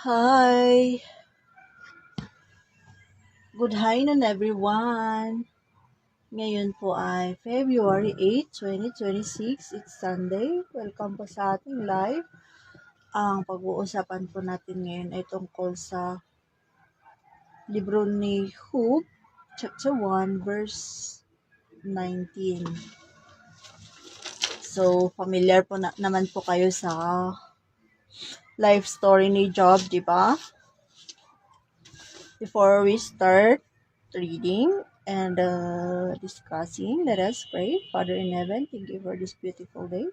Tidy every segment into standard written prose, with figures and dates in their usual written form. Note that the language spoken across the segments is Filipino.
Hi, good afternoon everyone. Ngayon po ay February 8, 2026. It's Sunday. Welcome po sa ating live. Ang pag-uusapan po natin ngayon ay tungkol sa libro ni Job, chapter 1, verse 19. So, familiar po naman po kayo sa life story ni Job, di ba? Before we start reading and discussing, let us pray. Father in heaven, thank you for this beautiful day.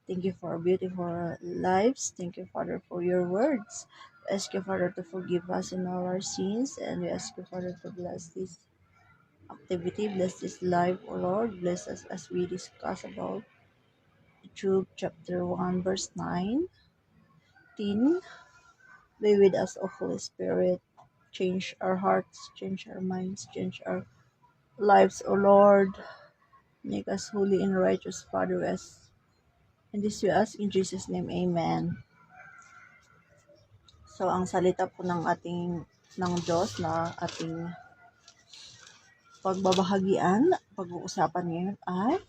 Thank you for beautiful lives. Thank you, Father, for your words. We ask you, Father, to forgive us in all our sins, and we ask you, Father, to bless this activity, bless this life, O Lord. Bless us as we discuss about Job chapter 1, verse 9. Be with us, O Holy Spirit. Change our hearts, change our minds, change our lives, O Lord. Make us holy and righteous, Father. And this we ask in Jesus' name, Amen. So, ang salita po ng Diyos na ating pag-uusapan ngayon ay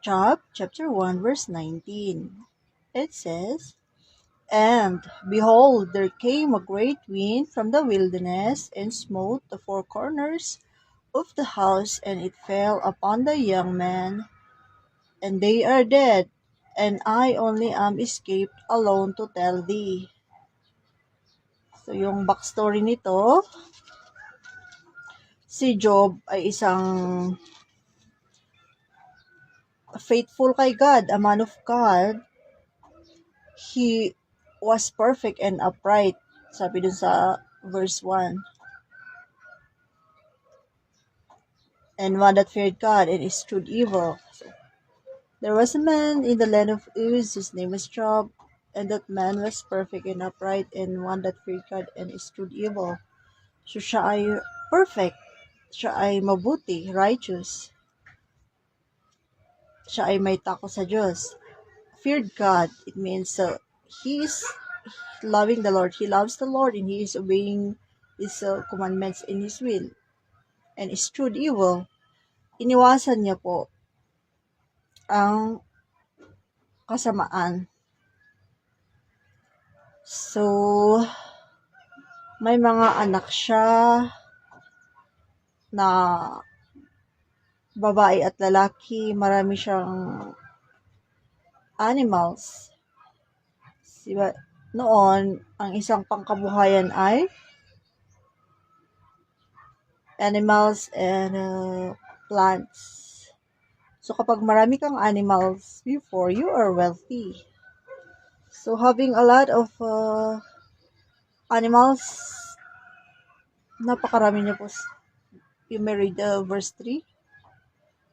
Job chapter 1 verse 19. It says, "And behold, there came a great wind from the wilderness, and smote the four corners of the house, and it fell upon the young men, and they are dead, and I only am escaped alone to tell thee." So, yung backstory nito, si Job ay isang faithful kay God, a man of God. He was perfect and upright, sabi dun sa verse 1. And one that feared God and eschewed evil. So, there was a man in the land of Uz, whose name was Job, and that man was perfect and upright, and one that feared God and eschewed evil. So, siya ay perfect. Siya ay mabuti, righteous. Siya ay may takot sa Diyos. Feared God, it means he is loving the Lord. He loves the Lord and he is obeying His commandments in His will. And eschewed evil, iniwasan niya po ang kasamaan. So, may mga anak siya na babae at lalaki. Marami siyang animals. Diba? Noon, ang isang pangkabuhayan ay animals and plants. So, kapag marami kang animals before, you are wealthy. So, having a lot of animals, napakarami niya po. You may read verse 3.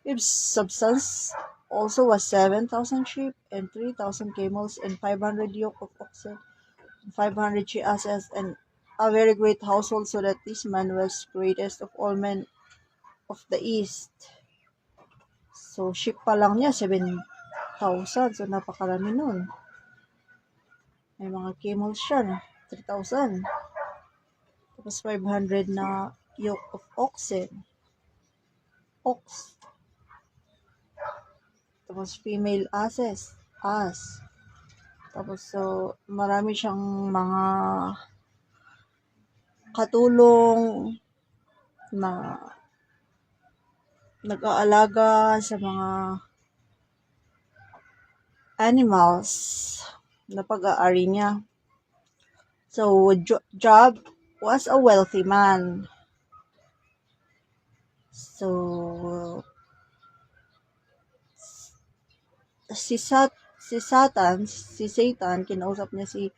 If substance also was 7,000 sheep, and 3,000 camels, and 500 yoke of oxen, and 500 she-asses, and a very great household, so that this man was greatest of all men of the east. So, sheep pa lang niya, 7,000. So, napakarami nun. May mga camels siya na 3,000. Tapos 500 na yoke of oxen. Ox. Tapos female asses. Ass. Tapos so, marami siyang mga katulong na nag-aalaga sa mga animals na pag-aari niya. So, Job was a wealthy man. So, si Satan, kinausap niya si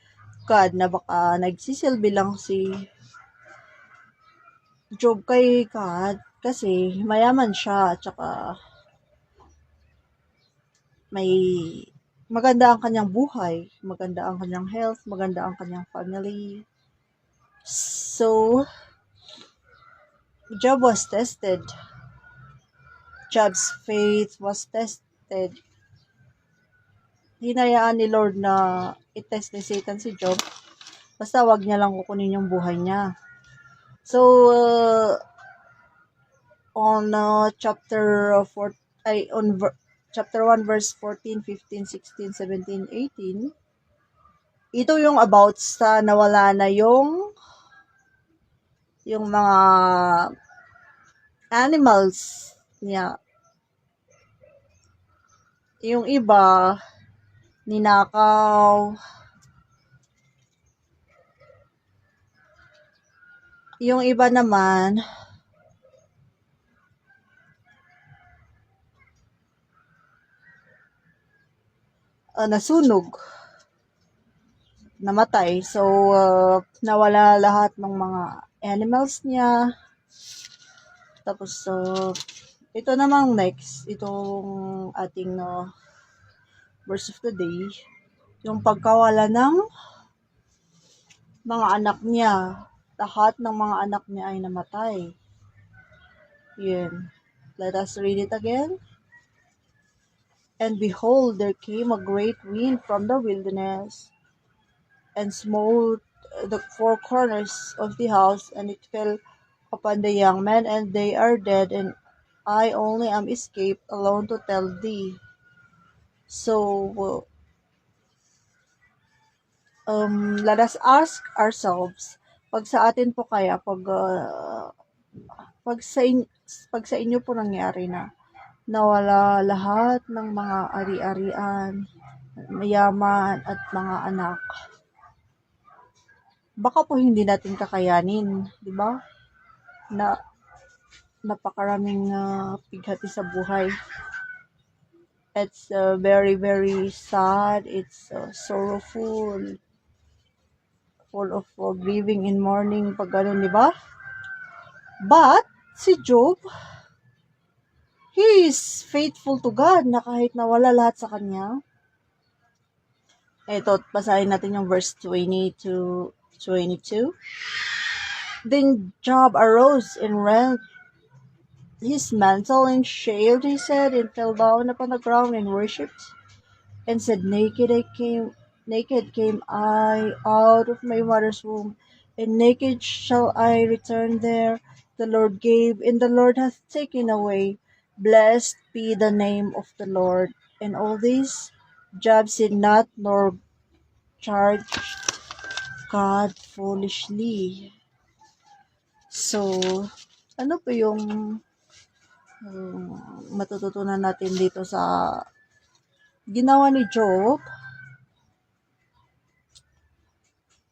God na baka nagsisilbi lang si Job kay God kasi mayaman siya at saka may maganda ang kanyang buhay, maganda ang kanyang health, maganda ang kanyang family. So, Job was tested. Job's faith was tested. Hinayaan ni Lord na i-test ni Satan si Job. Basta wag niya lang kukunin yung buhay niya. So, on chapter 4, chapter 1, verse 14, 15, 16, 17, 18, ito yung about sa nawala na yung mga animals niya. Yung iba, ninakaw. Yung iba naman, nasunog, namatay. So, nawala lahat ng mga animals niya. Tapos, ito namang next, itong ating verse of the day, yung pagkawala ng mga anak niya. Lahat ng mga anak niya ay namatay. Yun. Let us read it again. And behold, there came a great wind from the wilderness, and smote the four corners of the house, and it fell upon the young men, and they are dead, and I only am escaped alone to tell thee. So, let us ask ourselves, pag sa atin po kaya, pag sa inyo po nangyari na, nawala lahat ng mga ari-arian, mayaman at mga anak, baka po hindi natin kakayanin, di ba? Na napakaraming pighati sa buhay. It's very, very sad. It's sorrowful, full of grieving and mourning pag ganun, di ba? But si Job, he is faithful to God na kahit nawala lahat sa kanya. Ito, basahin natin yung verse 20 to 22. Then Job arose and rent his mantle and shaved his head and fell down upon the ground and worshipped and said, naked came I out of my mother's womb, and naked shall I return there. The Lord gave, and the Lord hath taken away. Blessed be the name of the Lord. And all this Job said not, nor charged God foolishly. So, ano po yung matututunan natin dito sa ginawa ni Job?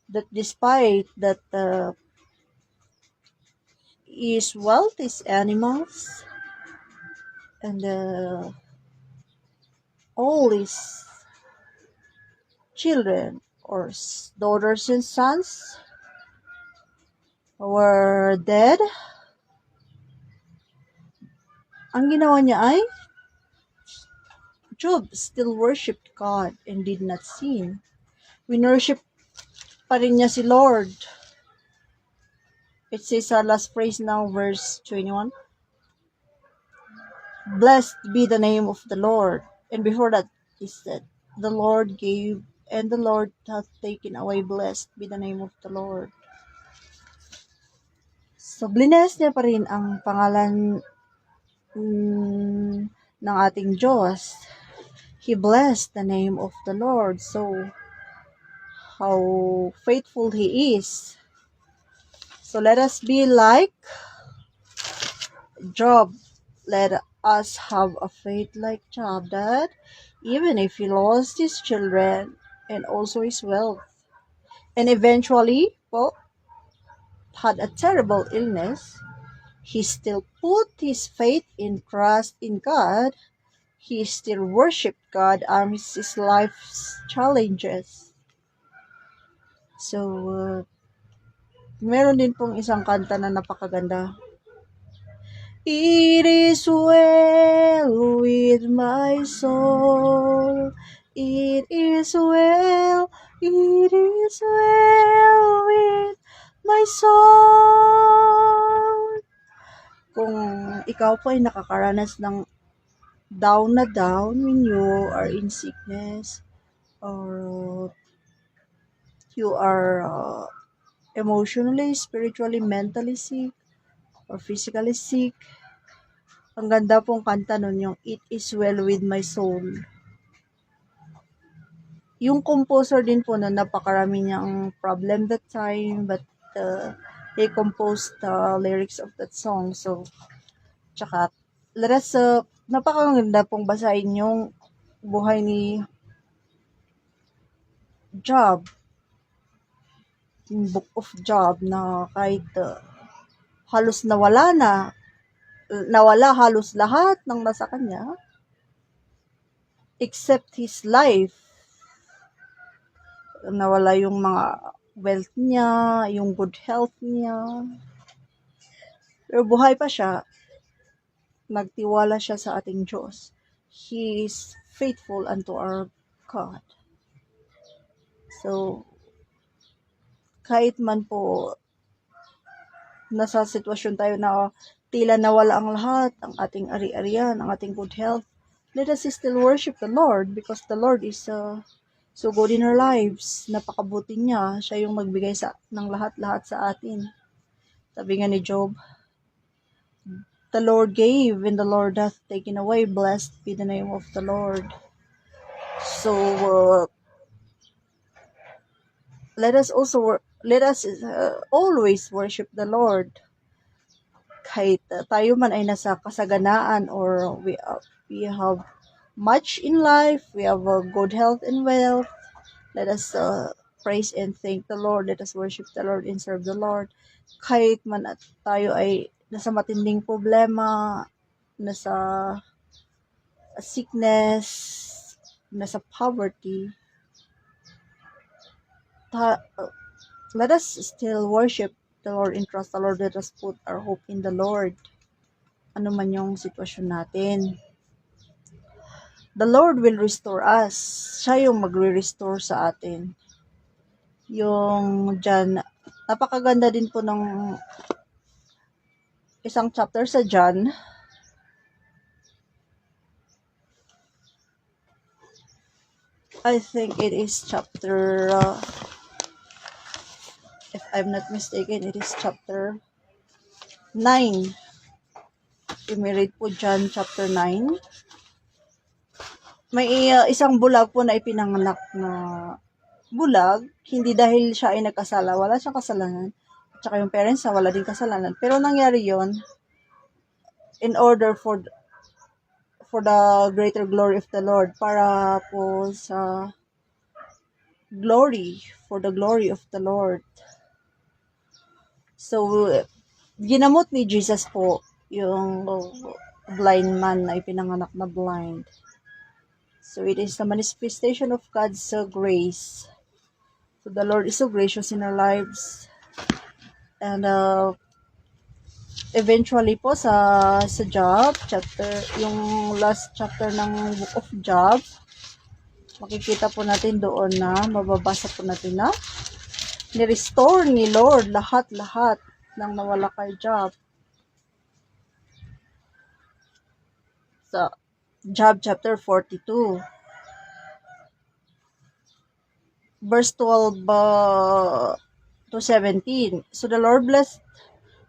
That despite that his wealth, his animals, and all his children or daughters and sons were dead, ang ginawa niya ay Job still worshipped God and did not sin. Winworship pa rin niya si Lord. It says sa last phrase now, verse 21, blessed be the name of the Lord. And before that, he said, the Lord gave, and the Lord hath taken away. Blessed be the name of the Lord. So, blines niya pa rin ang pangalan ng ating Diyos. He blessed the name of the Lord. So, how faithful He is. So, let us be like Job. Let us have a faith like Job, that even if he lost his children and also his wealth, and eventually, had a terrible illness, he still put his faith and trust in God. He still worshiped God amidst his life's challenges. So, meron din pong isang kanta na napakaganda. It is well with my soul. It is well with my soul. Kung ikaw po ay nakakaranas ng down na down when you are in sickness or you are emotionally, spiritually, mentally sick, or physically sick, ang ganda pong kanta nun, yung It Is Well With My Soul. Yung composer din po nun, napakarami niyang problem that time, but he composed the lyrics of that song. So, tsaka, let us, napakaganda pong basahin yung buhay ni Job, yung Book of Job, na kahit halos nawala halos lahat ng nasa kanya, except his life. Nawala yung mga wealth niya, yung good health niya. Pero buhay pa siya, nagtiwala siya sa ating Diyos. He is faithful unto our God. So, kahit man po nasa sitwasyon tayo na tila nawala ang lahat, ang ating ari-arian, ang ating good health, let us still worship the Lord because the Lord is so good in our lives. Napakabuti niya. Siya yung magbigay ng lahat-lahat sa atin. Sabi nga ni Job, the Lord gave and the Lord hath taken away. Blessed be the name of the Lord. So, let us always worship the Lord. Kahit tayo man ay nasa kasaganaan or we have much in life, we have good health and wealth, let us praise and thank the Lord. Let us worship the Lord and serve the Lord. Kahit man at tayo ay nasa matinding problema, nasa sickness, nasa poverty, let us still worship the Lord and trust the Lord. Let us put our hope in the Lord. Ano man yung sitwasyon natin. The Lord will restore us. Siya yung magre-restore sa atin. Yung John, napakaganda din po ng isang chapter sa John. I think it is chapter, if I'm not mistaken, it is chapter 9. You may read po John chapter 9. May isang bulag po na ipinanganak na bulag, hindi dahil siya ay nagkasala, wala siyang kasalanan. At saka yung parents niya, wala din kasalanan. Pero nangyari yon in order for the greater glory of the Lord, para po sa for the glory of the Lord. So, ginamot ni Jesus po yung blind man na ipinanganak na blind. So, it is the manifestation of God's grace. So, the Lord is so gracious in our lives. And, eventually po sa Job, yung last chapter ng Book of Job, makikita po natin doon na, mababasa po natin na, ni-restore ni Lord lahat-lahat ng nawala kay Job. Sa Job chapter 42, verse 12 to 17. So the Lord blessed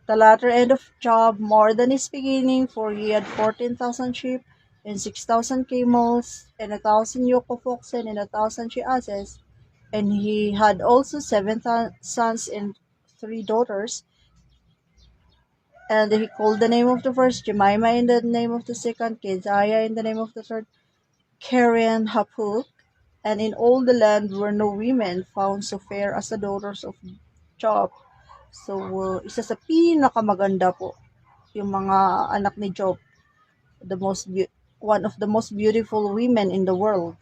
the latter end of Job more than his beginning, for he had 14,000 sheep and 6,000 camels and 1,000 yoke of oxen and 1,000 she asses. And he had also 7 sons and 3 daughters. And he called the name of the first Jemima, and the name of the second Keziah, and the name of the third Karen Hapuk. And in all the land were no women found so fair as the daughters of Job. So, isa sa pinakamaganda po, yung mga anak ni Job, one of the most beautiful women in the world.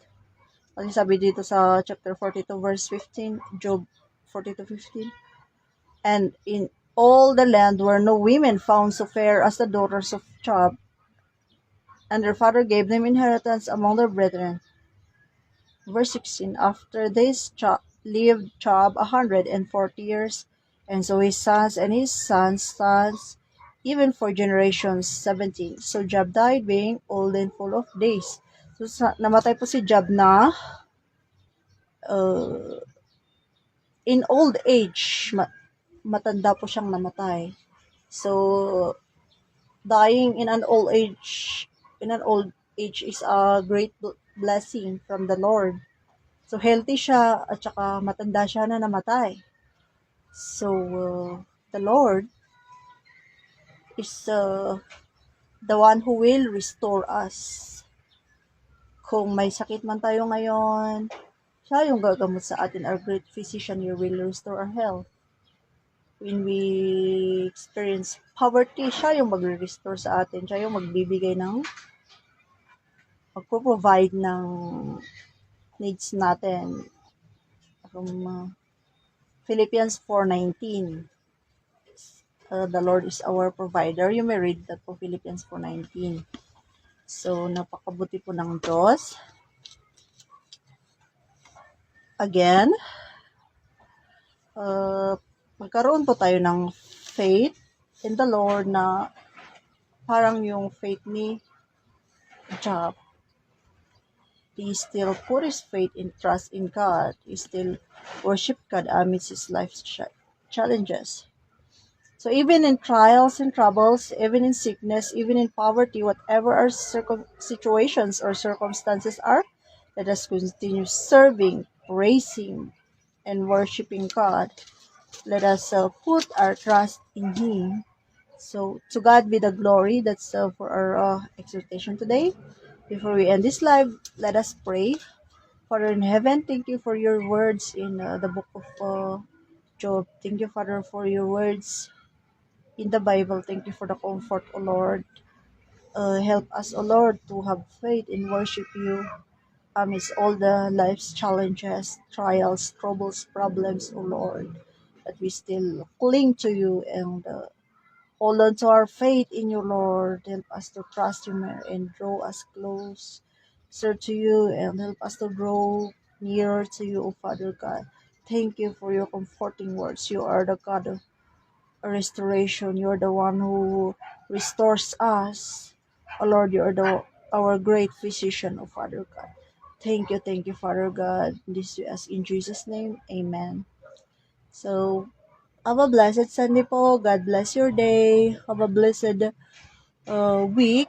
Kasi sabi dito sa chapter 42 verse 15, Job 42:15, and in all the land were no women found so fair as the daughters of Job, and their father gave them inheritance among their brethren. Verse 16, after this lived Job 140 years, and so his sons and his sons' sons, even for generations 17. So Job died being old and full of days. So namatay po si Job na in old age, matanda po siyang namatay. So, dying in an old age is a great blessing from the Lord. So, healthy siya at saka matanda siya na namatay. So, the Lord is the one who will restore us. Kung may sakit man tayo ngayon, siya yung gagamot sa atin. Our great physician, He will restore our health. When we experience poverty, siya yung magre-restore sa atin. Siya yung magpo-provide ng needs natin. From Philippians 4:19. The Lord is our provider. You may read that po, Philippians 4:19. So, napakabuti po ng Diyos. Again, magkaroon po tayo ng faith in the Lord na parang yung faith ni Job. He still put his faith and trust in God. He still worship God amidst his life's challenges. So even in trials and troubles, even in sickness, even in poverty, whatever our situations or circumstances are, let us continue serving, praising, and worshiping God. Let us put our trust in Him. So to God be the glory. That's for our exhortation today. Before we end this live, let us pray. Father in heaven, thank you for your words in the book of Job. Thank you, Father, for your words in the Bible. Thank you for the comfort, O Lord. Help us, O Lord, to have faith and worship you amidst all the life's challenges, trials, troubles, problems, O Lord. That we still cling to you and hold on to our faith in you, Lord. Help us to trust you more and draw us closer to you and help us to grow nearer to you, O Father God. Thank you for your comforting words. You are the God of restoration. You're the one who restores us. Oh Lord, you are our great physician, O Father God. Thank you, Father God. This we ask in Jesus' name. Amen. So, have a blessed Sunday po. God bless your day. Have a blessed week.